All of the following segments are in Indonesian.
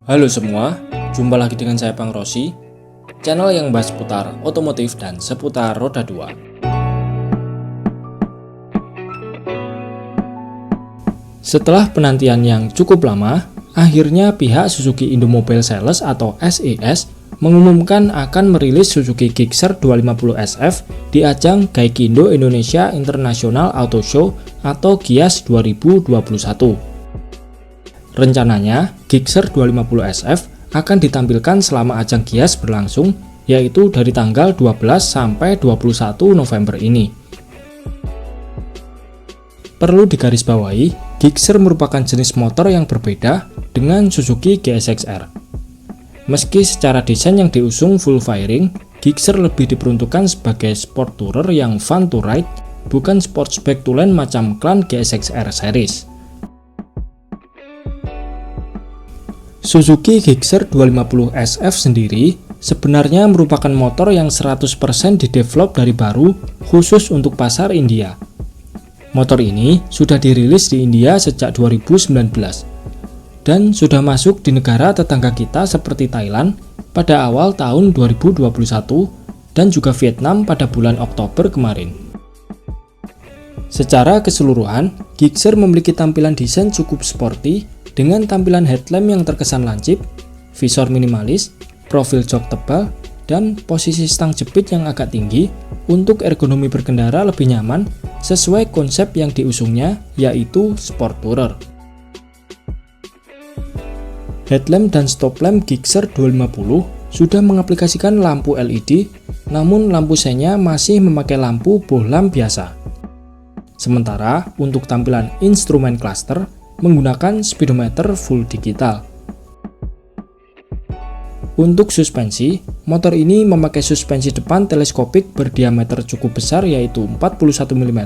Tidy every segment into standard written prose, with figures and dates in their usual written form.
Halo semua, jumpa lagi dengan saya Bang Rossi, channel yang bahas seputar otomotif dan seputar roda 2. Setelah penantian yang cukup lama, akhirnya pihak Suzuki Indomobile Sales atau SIS mengumumkan akan merilis Suzuki Gixxer 250 SF di ajang Gaikindo Indonesia International Auto Show atau GIAS 2021. Rencananya, Gixxer 250 SF akan ditampilkan selama ajang GIAS berlangsung, yaitu dari tanggal 12 sampai 21 November ini. Perlu digarisbawahi, Gixxer merupakan jenis motor yang berbeda dengan Suzuki GSX-R. Meski secara desain yang diusung full fairing, Gixxer lebih diperuntukkan sebagai sport tourer yang fun to ride, bukan sportsback tulen macam klan GSX-R series. Suzuki Gixxer 250 SF sendiri sebenarnya merupakan motor yang 100% didevelop dari baru khusus untuk pasar India. Motor ini sudah dirilis di India sejak 2019 dan sudah masuk di negara tetangga kita seperti Thailand pada awal tahun 2021 dan juga Vietnam pada bulan Oktober kemarin. Secara keseluruhan, Gixxer memiliki tampilan desain cukup sporty dengan tampilan headlamp yang terkesan lancip, visor minimalis, profil jok tebal, dan posisi stang jepit yang agak tinggi untuk ergonomi berkendara lebih nyaman sesuai konsep yang diusungnya, yaitu sport tourer. Headlamp dan stop lamp Gixxer 250 sudah mengaplikasikan lampu LED, namun lampu senya masih memakai lampu bohlam biasa. Sementara untuk tampilan instrumen cluster menggunakan speedometer full digital. Untuk suspensi, motor ini memakai suspensi depan teleskopik berdiameter cukup besar yaitu 41 mm,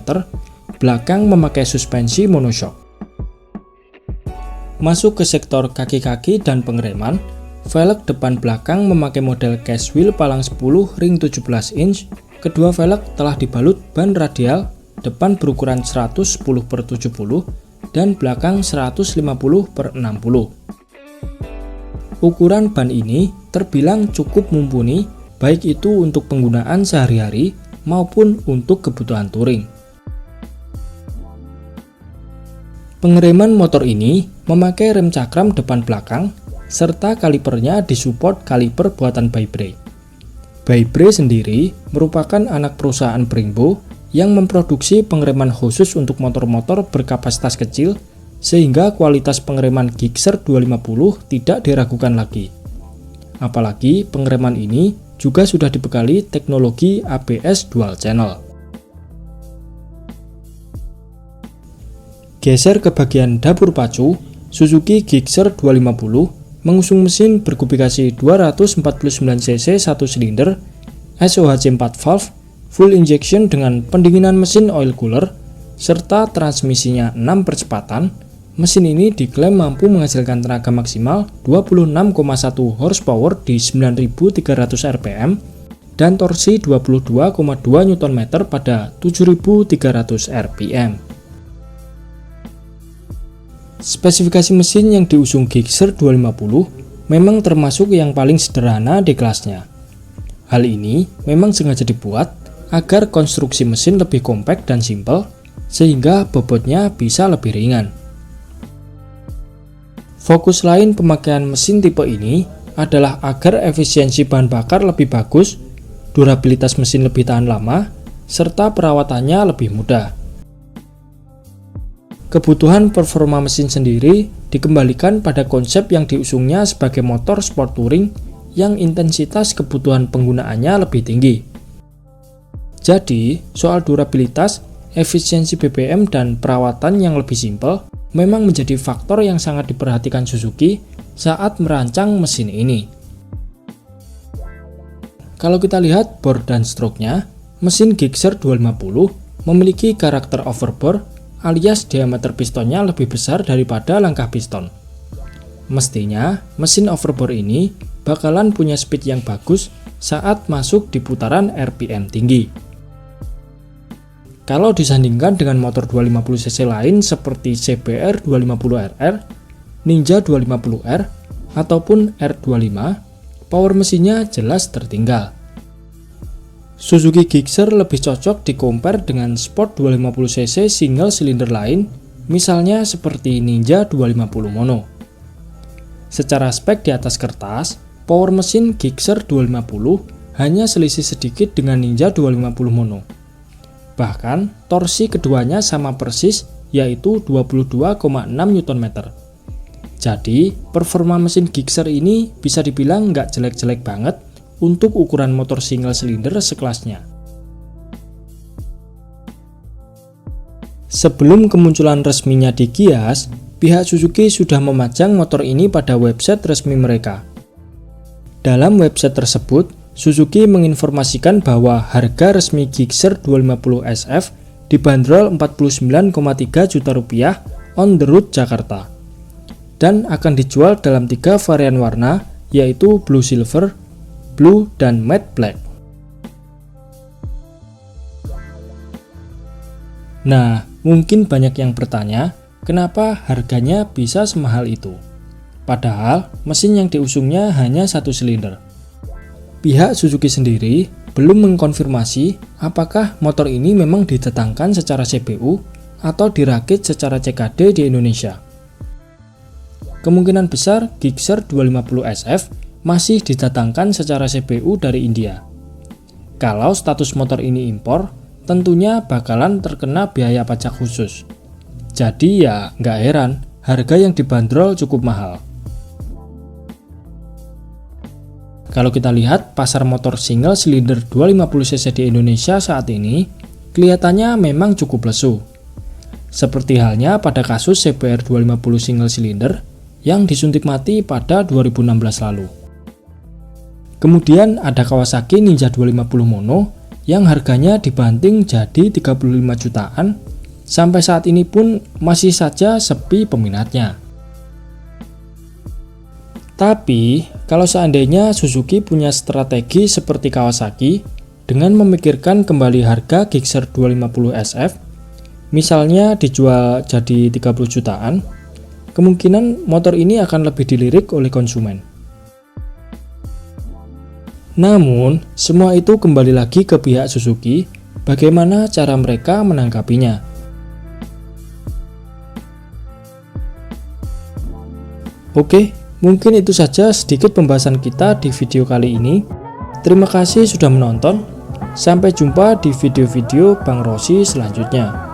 belakang memakai suspensi monoshock. Masuk ke sektor kaki-kaki dan pengereman, velg depan belakang memakai model case wheel palang 10 ring 17 inch, kedua velg telah dibalut ban radial, depan berukuran 110/70 dan belakang 150/60. Ukuran ban ini terbilang cukup mumpuni baik itu untuk penggunaan sehari-hari maupun untuk kebutuhan touring. Pengereman motor ini memakai rem cakram depan belakang serta kalipernya disupport kaliper buatan Baibre. Baibre sendiri merupakan anak perusahaan Brembo yang memproduksi pengereman khusus untuk motor-motor berkapasitas kecil sehingga kualitas pengereman Gixxer 250 tidak diragukan lagi. Apalagi pengereman ini juga sudah dibekali teknologi ABS dual channel. Geser ke bagian dapur pacu, Suzuki Gixxer 250 mengusung mesin berkubikasi 249 cc 1 silinder, SOHC 4 valve, full injection dengan pendinginan mesin oil cooler, serta transmisinya 6 percepatan. Mesin ini diklaim mampu menghasilkan tenaga maksimal 26,1 horsepower di 9.300 rpm dan torsi 22,2 Nm pada 7.300 rpm. Spesifikasi mesin yang diusung Gixxer 250 memang termasuk yang paling sederhana di kelasnya. Hal ini memang sengaja dibuat agar konstruksi mesin lebih kompak dan simpel, sehingga bobotnya bisa lebih ringan. Fokus lain pemakaian mesin tipe ini adalah agar efisiensi bahan bakar lebih bagus, durabilitas mesin lebih tahan lama, serta perawatannya lebih mudah. Kebutuhan performa mesin sendiri dikembalikan pada konsep yang diusungnya sebagai motor sport touring yang intensitas kebutuhan penggunaannya lebih tinggi. Jadi, soal durabilitas, efisiensi BBM dan perawatan yang lebih simpel memang menjadi faktor yang sangat diperhatikan Suzuki saat merancang mesin ini. Kalau kita lihat bore dan stroke-nya, mesin Gixxer 250 memiliki karakter overbore alias diameter pistonnya lebih besar daripada langkah piston. Mestinya, mesin overbore ini bakalan punya speed yang bagus saat masuk di putaran RPM tinggi. Kalau disandingkan dengan motor 250cc lain seperti CBR 250RR, Ninja 250R, ataupun R25, power mesinnya jelas tertinggal. Suzuki Gixxer lebih cocok di-compare dengan Sport 250cc single silinder lain, misalnya seperti Ninja 250 Mono. Secara spek di atas kertas, power mesin Gixxer 250 hanya selisih sedikit dengan Ninja 250 Mono. Bahkan, torsi keduanya sama persis, yaitu 22,6 Nm. Jadi, performa mesin Gixxer ini bisa dibilang nggak jelek-jelek banget untuk ukuran motor single silinder sekelasnya. Sebelum kemunculan resminya di Gias, pihak Suzuki sudah memajang motor ini pada website resmi mereka. Dalam website tersebut, Suzuki menginformasikan bahwa harga resmi Gixxer 250 SF dibanderol 49,3 juta rupiah on the road Jakarta dan akan dijual dalam 3 varian warna, yaitu Blue Silver, Blue, dan Matte Black. Nah, mungkin banyak yang bertanya, kenapa harganya bisa semahal itu? Padahal, mesin yang diusungnya hanya 1 silinder. Pihak Suzuki sendiri belum mengkonfirmasi apakah motor ini memang didatangkan secara CBU atau dirakit secara CKD di Indonesia. Kemungkinan besar Gixxer 250 SF masih didatangkan secara CBU dari India. Kalau status motor ini impor, tentunya bakalan terkena biaya pajak khusus. Jadi ya nggak heran, harga yang dibanderol cukup mahal. Kalau kita lihat pasar motor single silinder 250cc di Indonesia saat ini, kelihatannya memang cukup lesu. Seperti halnya pada kasus CBR 250 single silinder yang disuntik mati pada 2016 lalu. Kemudian ada Kawasaki Ninja 250 Mono yang harganya dibanting jadi 35 jutaan, sampai saat ini pun masih saja sepi peminatnya. Tapi, kalau seandainya Suzuki punya strategi seperti Kawasaki dengan memikirkan kembali harga Gixxer 250 SF, misalnya dijual jadi 30 jutaan, kemungkinan motor ini akan lebih dilirik oleh konsumen. Namun, semua itu kembali lagi ke pihak Suzuki, bagaimana cara mereka menanggapinya. Oke, mungkin itu saja sedikit pembahasan kita di video kali ini. Terima kasih sudah menonton. Sampai jumpa di video-video Bang Rossi selanjutnya.